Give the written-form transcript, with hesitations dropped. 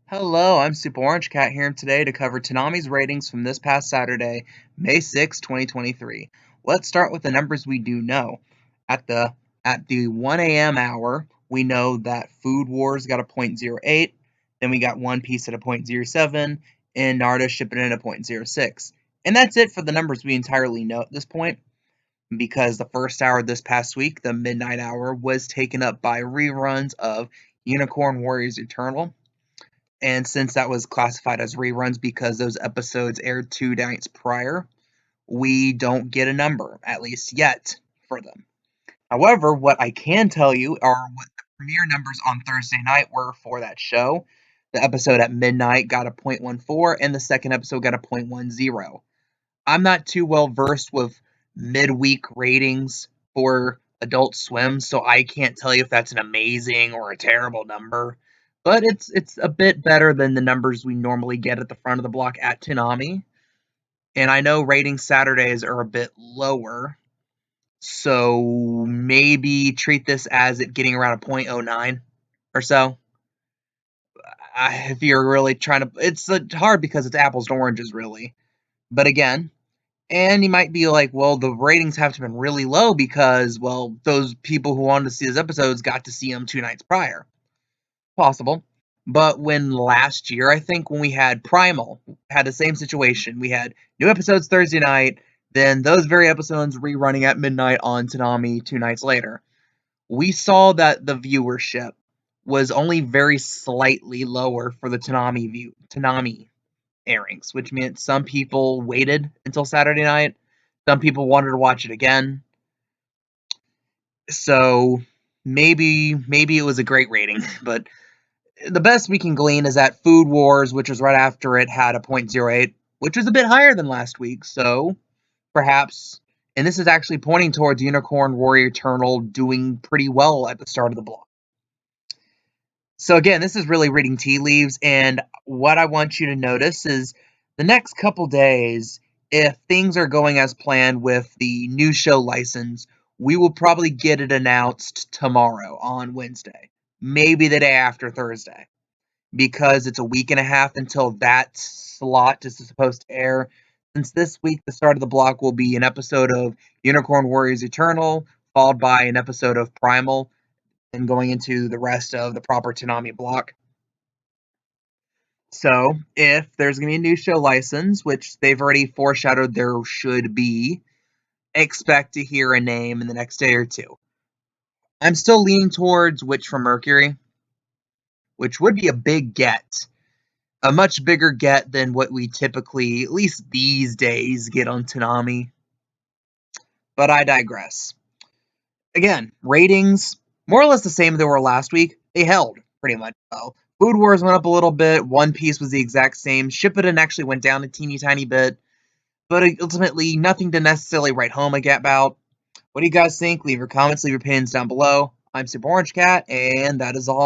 Hello, I'm Super Orange Cat here today to cover Toonami's ratings from this past Saturday, May 6, 2023. Let's start with the numbers we do know. At the 1 a.m. hour, we know that Food Wars got a .08, then we got One Piece at a .07, and Naruto shipping in at a .06. And that's it for the numbers we entirely know at this point, because the first hour this past week, the midnight hour, was taken up by reruns of Unicorn Warriors Eternal. And since that was classified as reruns because those episodes aired 2 nights prior, we don't get a number, at least yet, for them. However, what I can tell you are what the premiere numbers on Thursday night were for that show. The episode at midnight got a .14, and the second episode got a .10. I'm not too well versed with midweek ratings for Adult Swim, so I can't tell you if that's an amazing or a terrible number. But it's a bit better than the numbers we normally get at the front of the block at Toonami. And I know rating Saturdays are a bit lower, so maybe treat this as it getting around a .09 or so. If you're really trying to, it's hard because it's apples and oranges, really. But again, and you might be like, well, the ratings have to have been really low because, well, those people who wanted to see those episodes got to see them 2 nights prior. Possible. But when last year, I think when we had Primal, had the same situation. We had new episodes Thursday night, then those very episodes rerunning at midnight on Toonami 2 nights later. We saw that the viewership was only very slightly lower for the Toonami airings, which meant some people waited until Saturday night. Some people wanted to watch it again. So maybe it was a great rating, but the best we can glean is that Food Wars, which was right after it, had a .08, which was a bit higher than last week. So perhaps, and this is actually pointing towards Unicorn Warrior Eternal doing pretty well at the start of the block. So again, this is really reading tea leaves, and what I want you to notice is the next couple days, if things are going as planned with the new show license, we will probably get it announced tomorrow on Wednesday, maybe the day after Thursday, because it's a week and a half until that slot is supposed to air. Since this week, the start of the block will be an episode of Unicorn Warriors Eternal, followed by an episode of Primal, and going into the rest of the proper Toonami block. So, if there's going to be a new show license, which they've already foreshadowed there should be, expect to hear a name in the next day or two. I'm still leaning towards Witch from Mercury, which would be a big get. A much bigger get than what we typically, at least these days, get on Toonami. But I digress. Again, ratings, more or less the same they were last week. They held pretty much well. Food Wars went up a little bit. One Piece was the exact same. Shippuden actually went down a teeny tiny bit. But ultimately, nothing to necessarily write home about. What do you guys think? Leave your comments, leave your opinions down below. I'm Super Orange Cat, and that is all.